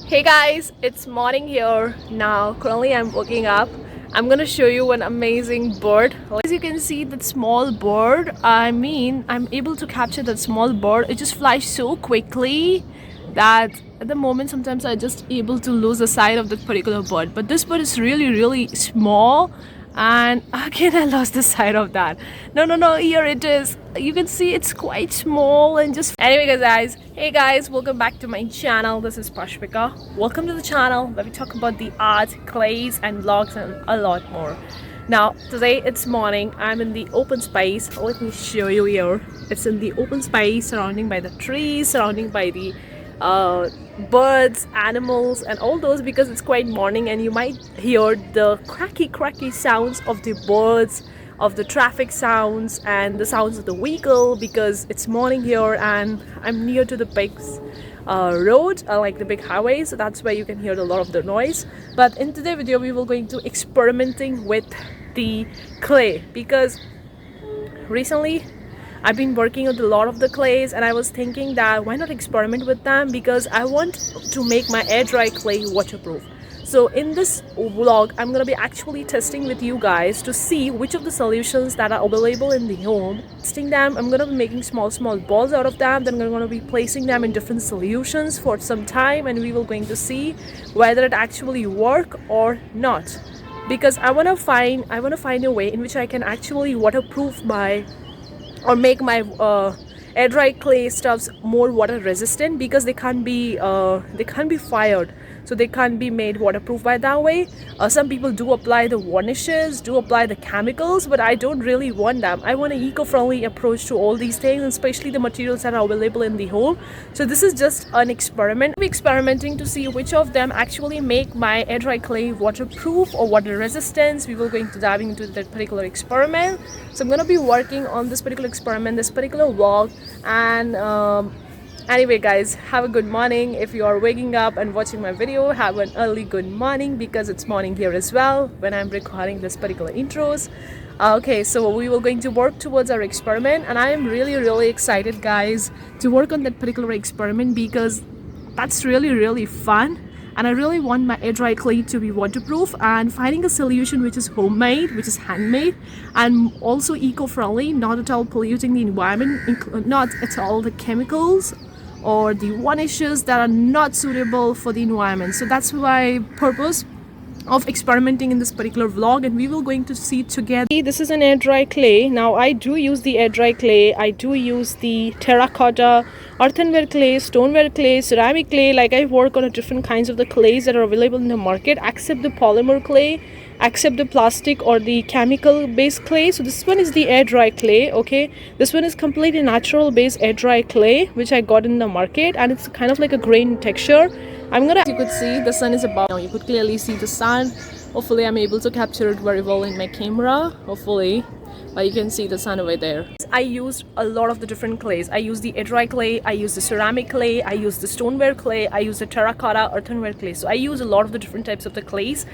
Hey guys, it's morning here now. Currently I'm waking up. I'm gonna show you an amazing bird. As you can see, that small bird, I'm able to capture that small bird. It just flies so quickly that at the moment sometimes I just able to lose the sight of that particular bird. But this bird is really small, and again I lost the sight of that. No, here it is. You can see it's quite small and just anyway guys, hey guys, welcome back to my channel. This is Pashvika. Welcome to the channel where we talk about the art, clays and vlogs and a lot more. Now today it's morning. I'm in the open space. Let me show you here. It's in the open space, surrounding by the trees, surrounding by the birds, animals and all those, because it's quite morning and you might hear the cracky sounds of the birds, of the traffic sounds and the sounds of the vehicle, because it's morning here and I'm near to the big road, like the big highway, so that's where you can hear a lot of the noise. But in today's video we will going to experimenting with the clay, because recently I've been working with a lot of the clays and I was thinking that why not experiment with them, because I want to make my air dry clay waterproof. So in this vlog I'm going to be actually testing with you guys to see which of the solutions that are available in the home. Testing them, I'm going to be making small balls out of them, then I'm going to be placing them in different solutions for some time and we will going to see whether it actually work or not, because I want to find a way in which I can actually waterproof my or make my air dry clay stuffs more water resistant, because they can't be fired, so they can't be made waterproof by that way. Some people do apply the varnishes, do apply the chemicals, but I don't really want them. I want an eco-friendly approach to all these things, and especially the materials that are available in the home. So this is just an experiment. I'll be experimenting to see which of them actually make my air dry clay waterproof or water resistance. We will going to dive into that particular experiment. So I'm going to be working on this particular experiment, this particular vlog, and anyway guys, have a good morning. If you are waking up and watching my video, have an early good morning, because it's morning here as well when I'm recording this particular intros. Okay, so we were going to work towards our experiment and I am really excited guys to work on that particular experiment, because that's really fun. And I really want my air dry clay to be waterproof, and finding a solution which is homemade, which is handmade, and also eco-friendly, not at all polluting the environment, not at all the chemicals or the varnishes that are not suitable for the environment. So that's my purpose of experimenting in this particular vlog, and we will going to see together. This is an air dry clay. Now I do use the air dry clay. I do use the terracotta, earthenware clay, stoneware clay, ceramic clay. Like I work on a different kinds of the clays that are available in the market, except the polymer clay, except the plastic or the chemical based clay. So this one is the air dry clay. Okay, this one is completely natural based air dry clay which I got in the market, and it's kind of like a grain texture. You could see the sun is above now. You could clearly see the sun. Hopefully I'm able to capture it very well in my camera, hopefully. But you can see the sun over there. I used a lot of the different clays. I use the air dry clay, I use the ceramic clay, I use the stoneware clay, I use the terracotta, earthenware clay. So I use a lot of the different types of the clays,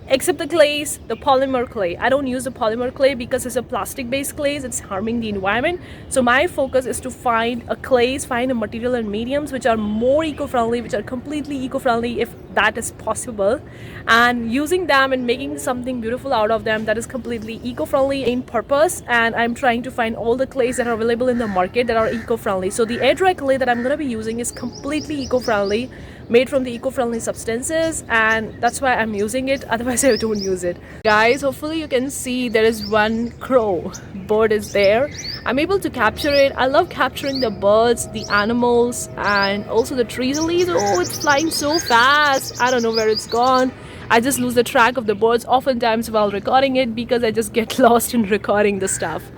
except the clays, the polymer clay. I don't use the polymer clay because it's a plastic based clays, it's harming the environment. So my focus is to find a material and mediums which are more eco-friendly, which are completely eco-friendly if that is possible, and using them and making something beautiful out of them that is completely eco-friendly in purpose. And I'm trying to find all the clays that are available in the market that are eco-friendly. So the air dry clay that I'm going to be using is completely eco-friendly, made from the eco-friendly substances, and that's why I'm using it. Otherwise I don't use it. Guys, hopefully you can see there is one crow bird is there. I'm able to capture it. I love capturing the birds, the animals, and also the trees and leaves. Oh, it's flying so fast. I don't know where it's gone. I just lose the track of the birds oftentimes while recording it, because I just get lost in recording the stuff.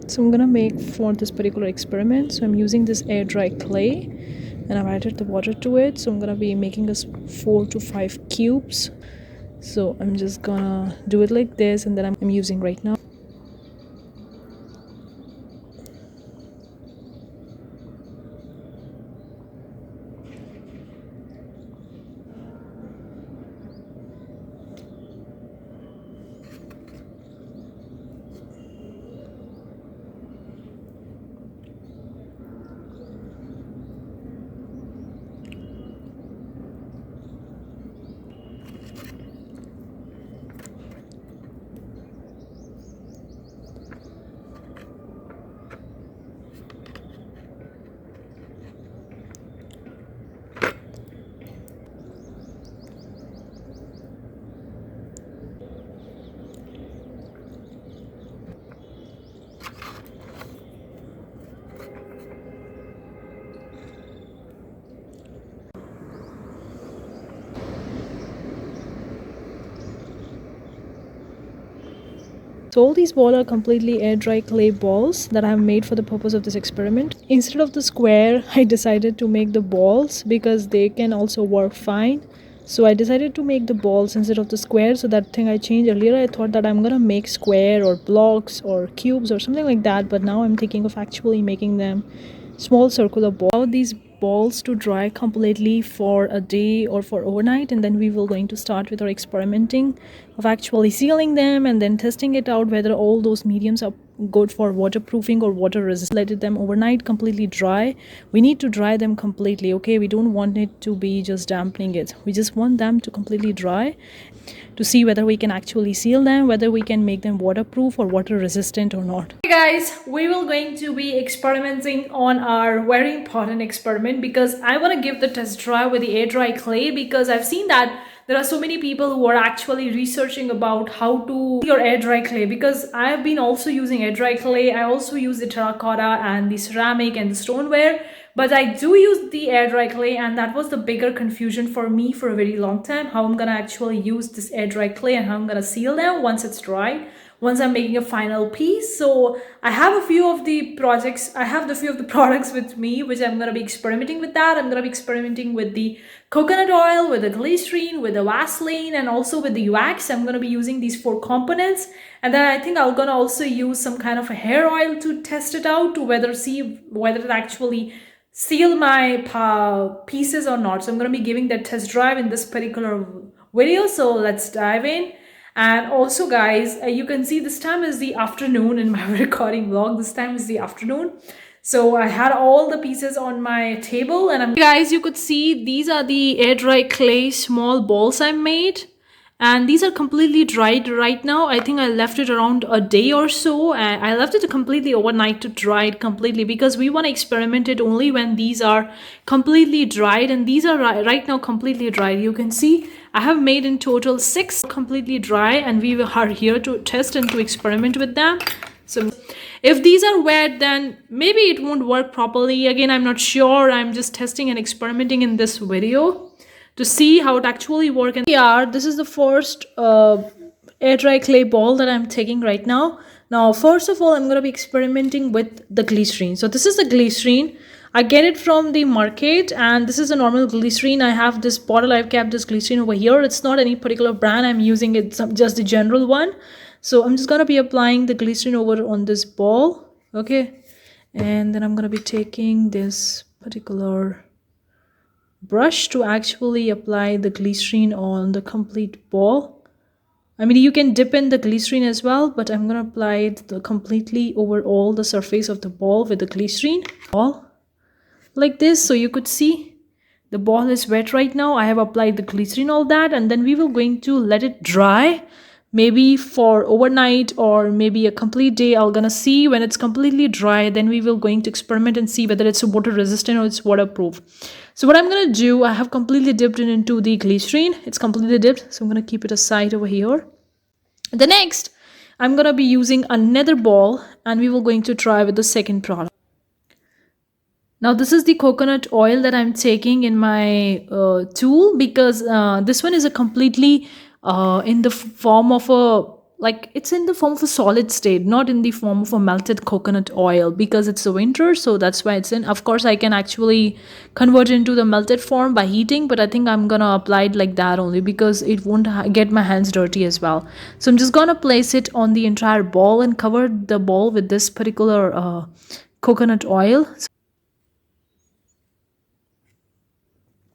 So I'm gonna make for this particular experiment, so I'm using this air dry clay and I've added the water to it. So I'm gonna be making us 4 to 5 cubes. So I'm just gonna do it like this, and then I'm using right now. So all these balls are completely air dry clay balls that I have made for the purpose of this experiment. Instead of the square, I decided to make the balls because they can also work fine. So I decided to make the balls instead of the square. So that thing I changed earlier, I thought that I'm gonna make square or blocks or cubes or something like that, but now I'm thinking of actually making them small circular balls. Allow these balls to dry completely for a day or for overnight, and then we will going to start with our experimenting of actually sealing them and then testing it out whether all those mediums are good for waterproofing or water resistant. Let them overnight completely dry. We need to dry them completely, okay? We don't want it to be just dampening it. We just want them to completely dry to see whether we can actually seal them, whether we can make them waterproof or water resistant or not. Hey guys, we will going to be experimenting on our very important experiment because I want to give the test drive with the air dry clay because I've seen that there are so many people who are actually researching about how to your air dry clay, because I have been also using air dry clay. I also use the terracotta and the ceramic and the stoneware, but I do use the air dry clay, and that was the bigger confusion for me for a very long time, how I'm gonna actually use this air dry clay and how I'm gonna seal them once it's dry, once I'm making a final piece. So I have a few of the projects, I have a few of the products with me, which I'm gonna be experimenting with that. I'm gonna be experimenting with the coconut oil, with the glycerine, with the Vaseline, and also with the wax. I'm gonna be using these 4 components, and then I think I'm gonna also use some kind of a hair oil to test it out to see whether it actually seal my pieces or not. So I'm going to be giving that test drive in this particular video. So let's dive in. And also guys, you can see this time is the afternoon in my recording vlog. This time is the afternoon. So I had all the pieces on my table, and guys, you could see these are the air dry clay small balls I made. And these are completely dried right now. I think I left it around a day or so. I left it completely overnight to dry it completely because we want to experiment it only when these are completely dried, and these are right now completely dried. You can see I have made in total 6 completely dry, and we are here to test and to experiment with them. So if these are wet, then maybe it won't work properly. Again, I'm not sure. I'm just testing and experimenting in this video to see how it actually works. And yeah, this is the first air dry clay ball that I'm taking right now. Now, first of all, I'm going to be experimenting with the glycerine. So this is the glycerine. I get it from the market, and this is a normal glycerine. I have this bottle. I've kept this glycerine over here. It's not any particular brand. I'm using it, just the general one. So I'm just going to be applying the glycerine over on this ball. Okay. And then I'm going to be taking this particular brush to actually apply the glycerine on the complete ball. I mean, you can dip in the glycerine as well, but I'm going to apply it completely over all the surface of the ball with the glycerine. Ball like this, so you could see the ball is wet right now. I have applied the glycerine, all that, and then we will going to let it dry maybe for overnight or maybe a complete day. I'm gonna see when it's completely dry, then we will going to experiment and see whether it's water resistant or it's waterproof. So what I'm gonna do, I have completely dipped it into the glycerine. It's completely dipped, so I'm gonna keep it aside over here. The next, I'm gonna be using another ball, and we will going to try with the second product. Now this is the coconut oil that I'm taking in my tool, because this one is a completely in the form of a, like, it's in the form of a solid state, not in the form of a melted coconut oil, because it's the winter, so that's why it's in. Of course, I can actually convert it into the melted form by heating, but I think I'm gonna apply it like that only because it won't get my hands dirty as well. So I'm just gonna place it on the entire ball and cover the ball with this particular coconut oil.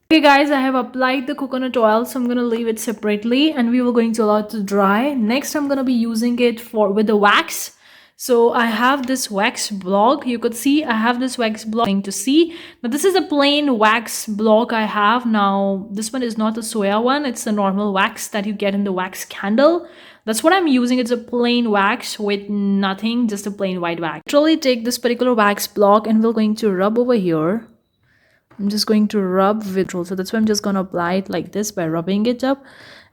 Okay guys, I have applied the coconut oil, so I'm going to leave it separately, and we were going to allow it to dry. Next, I'm going to be using it with the wax. So I have this wax block. You could see I have this wax block to see. Now this is a plain wax block I have. Now this one is not the soya one. It's the normal wax that you get in the wax candle. That's what I'm using. It's a plain wax with nothing, just a plain white wax. Literally take this particular wax block and we're going to rub over here. I'm just going to rub with, so that's why I'm just going to apply it like this by rubbing it up,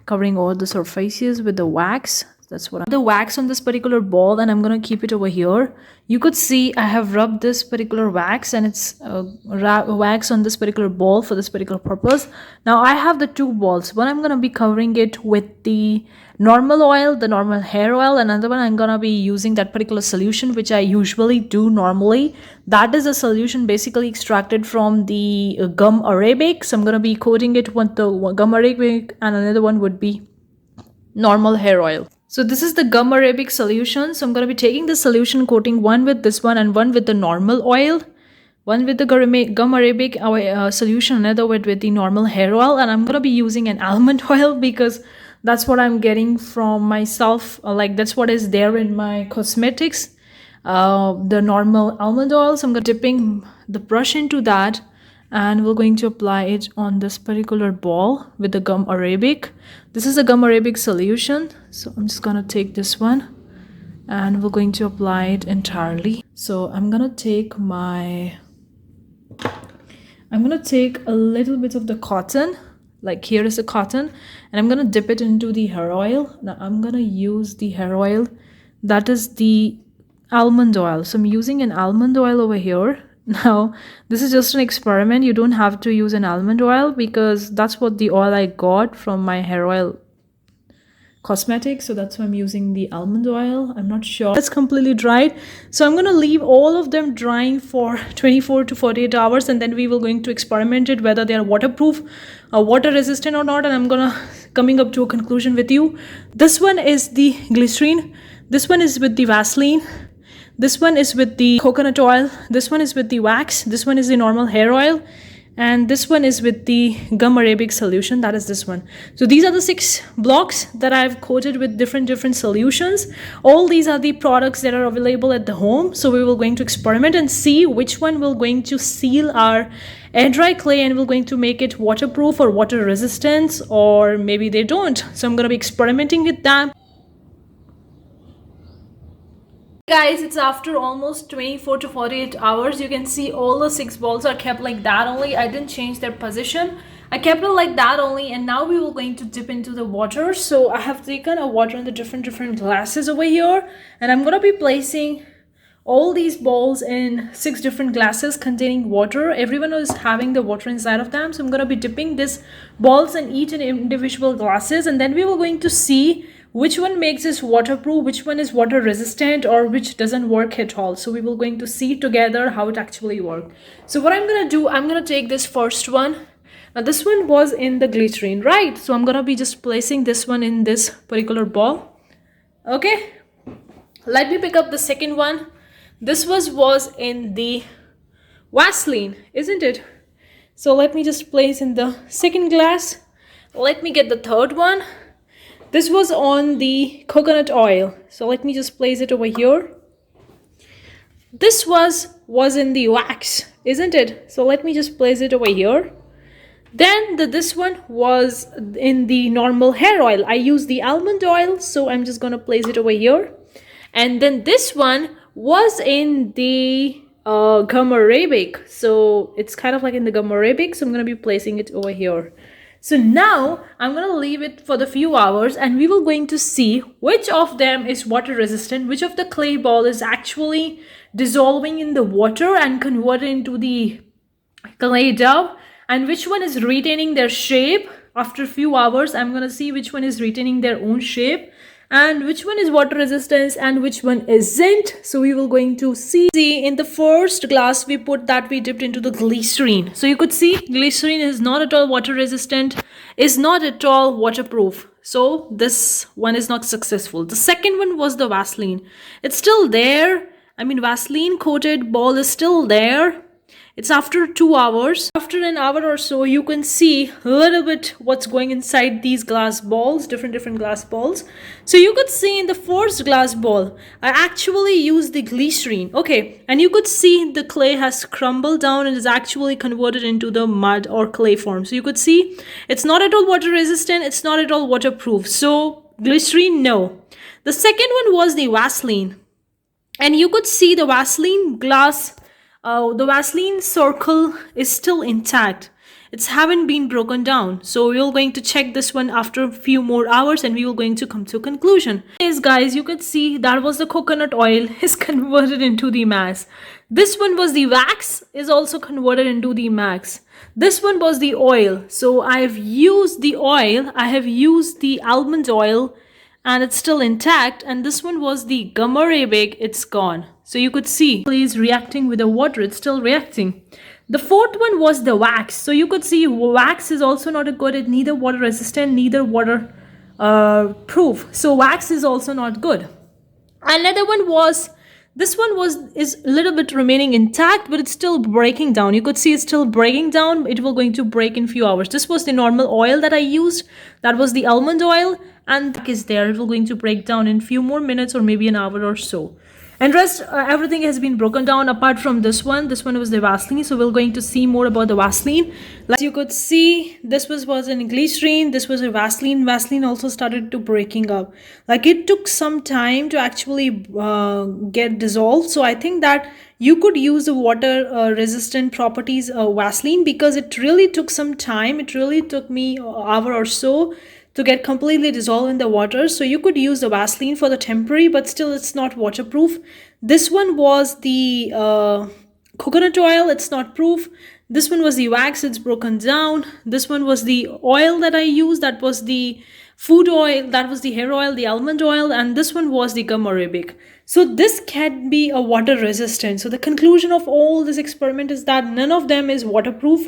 covering all the surfaces with the wax. That's what the wax on this particular ball, and I'm gonna keep it over here. You could see I have rubbed this particular wax, and it's wax on this particular ball for this particular purpose. Now I have the two balls. One I'm gonna be covering it with the normal oil, the normal hair oil. Another one I'm gonna be using that particular solution, which I usually do normally. That is a solution basically extracted from the gum arabic. So I'm gonna be coating it with the gum arabic, and another one would be normal hair oil. So this is the gum arabic solution. So I'm going to be taking the solution, coating one with this one and one with the normal oil, one with the gum arabic solution, another with the normal hair oil. And I'm going to be using an almond oil because that's what I'm getting from myself. Like that's what is there in my cosmetics, the normal almond oil. So I'm going to dipping the brush into that, and we're going to apply it on this particular ball with the gum arabic. This is a gum arabic solution, so I'm just gonna take this one and we're going to apply it entirely. So I'm gonna take a little bit of the cotton, like here is the cotton, and I'm gonna dip it into the hair oil. Now I'm gonna use the hair oil, that is the almond oil. So I'm using an almond oil over here. Now this is just an experiment. You don't have to use an almond oil because that's what the oil I got from my hair oil cosmetics, so that's why I'm using the almond oil. I'm not sure it's completely dried, so I'm going to leave all of them drying for 24 to 48 hours, and then we will going to experiment it whether they are waterproof or water resistant or not, and I'm gonna coming up to a conclusion with you. This one is the glycerine, this one is with the Vaseline, this one is with the coconut oil, this one is with the wax, this one is the normal hair oil, and this one is with the gum arabic solution, that is this one. So these are the 6 blocks that I've coated with different solutions. All these are the products that are available at the home, so we will going to experiment and see which one will going to seal our air dry clay and will going to make it waterproof or water resistant, or maybe they don't. So I'm going to be experimenting with that. Guys, it's after almost 24 to 48 hours. You can see all the 6 balls are kept like that only. I didn't change their position. I kept it like that only, and now we will going to dip into the water. So I have taken a water in the different glasses over here, and I'm going to be placing all these balls in 6 different glasses containing water. Everyone is having the water inside of them, so I'm going to be dipping these balls in each and individual glasses, and then we will going to see which one makes this waterproof, which one is water resistant, or which doesn't work at all. So we will going to see together how it actually works. So what I'm going to do, I'm going to take this first one. Now this one was in the glycerine, right? So I'm going to be just placing this one in this particular ball. Okay, let me pick up the second one. This was in the Vaseline, isn't it? So let me just place in the second glass. Let me get the third one. This was on the coconut oil, so let me just place it over here. This was in the wax, isn't it? So let me just place it over here. Then this one was in the normal hair oil. I used the almond oil, so I'm just gonna place it over here. And then this one was in the gum arabic, so it's kind of like in the gum arabic, so I'm gonna be placing it over here. So now I'm going to leave it for the few hours, and we will going to see which of them is water resistant, which of the clay ball is actually dissolving in the water and converted into the clay dough, and which one is retaining their shape. After a few hours, I'm going to see which one is retaining their own shape and which one is water resistant and which one isn't. So we will going to see in the first glass we dipped into the glycerine. So you could see glycerine is not at all water resistant, is not at all waterproof. So this one is not successful. The second one was the Vaseline. It's still there. I mean, Vaseline coated ball is still there. It's after 2 hours. After an hour or so, you can see a little bit what's going inside these glass balls, different glass balls. So you could see in the first glass ball, I actually used the glycerine. Okay, and you could see the clay has crumbled down and is actually converted into the mud or clay form. So you could see it's not at all water resistant. It's not at all waterproof. So glycerine, no. The second one was the Vaseline. And you could see the Vaseline glass, the Vaseline circle is still intact. it's haven't been broken down. So we are going to check this one after a few more hours, and we will going to come to a conclusion. Yes, guys, you could see that was the coconut oil is converted into the mass. This one was the wax, is also converted into the max. This one was the oil. So I've used the oil, I have used the almond oil, and it's still intact. And this one was the gum arabic, it's gone. So you could see it's reacting with the water, it's still reacting. The fourth one was the wax. So you could see wax is also not a good, it neither water resistant, neither water proof. So wax is also not good. Another one was, this one is a little bit remaining intact, but it's still breaking down. You could see it's still breaking down. It will going to break in few hours. This was the normal oil that I used. That was the almond oil, and is there. It will going to break down in few more minutes or maybe an hour or so. And rest, everything has been broken down apart from this one. This one was the Vaseline. So we're going to see more about the Vaseline. Like you could see, this was an glycerine. This was a Vaseline. Vaseline also started to breaking up. Like it took some time to actually get dissolved. So I think that you could use the water resistant properties Vaseline, because it really took some time. It really took me an hour or so to get completely dissolved in the water. So you could use the Vaseline for the temporary, but still it's not waterproof. This one was the coconut oil, it's not proof. This one was the wax, it's broken down. This one was the oil that I used, that was the food oil, that was the hair oil, the almond oil, and this one was the gum arabic. So this can be a water resistant. So the conclusion of all this experiment is that none of them is waterproof.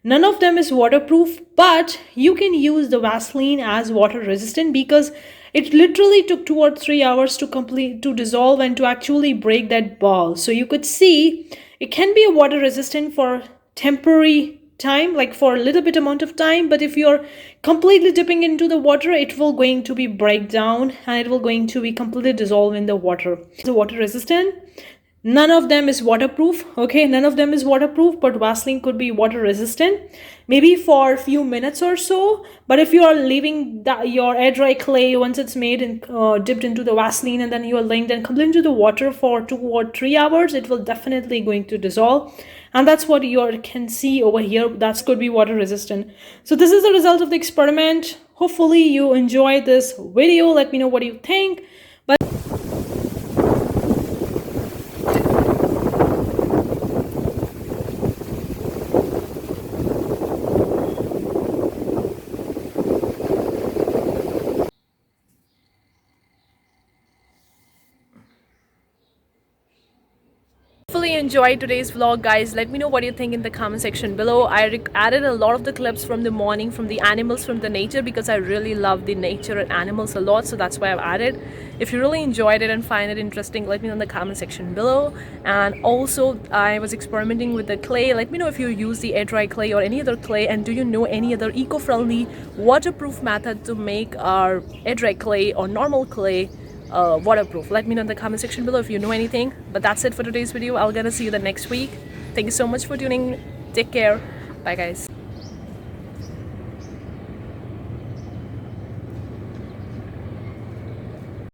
None of them is waterproof, but you can use the Vaseline as water resistant, because it literally took 2 or 3 hours to dissolve and to actually break that ball. So you could see it can be a water resistant for temporary time, like for a little bit amount of time, but if you're completely dipping into the water, it will going to be break down and it will going to be completely dissolved in the water. The water resistant. None of them is waterproof. Okay, none of them is waterproof, but Vaseline could be water resistant, maybe for a few minutes or so. But if you are leaving your air dry clay once it's made and dipped into the Vaseline, and then you are laying them completely into the water for 2 or 3 hours, it will definitely going to dissolve. And that's what you can see over here. That could be water resistant. So this is the result of the experiment. Hopefully you enjoyed this video. Let me know what you think. Hopefully you enjoyed today's vlog, guys. Let me know what you think in the comment section below. I added a lot of the clips from the morning, from the animals, from the nature, because I really love the nature and animals a lot, so that's why I've added. If you really enjoyed it and find it interesting, let me know in the comment section below. And also, I was experimenting with the clay. Let me know if you use the air dry clay or any other clay, and do you know any other eco-friendly waterproof method to make our air dry clay or normal clay waterproof. Let me know in the comment section below if you know anything. But that's it for today's video. I'll gonna see you the next week. Thank you so much for tuning. Take care. Bye, guys.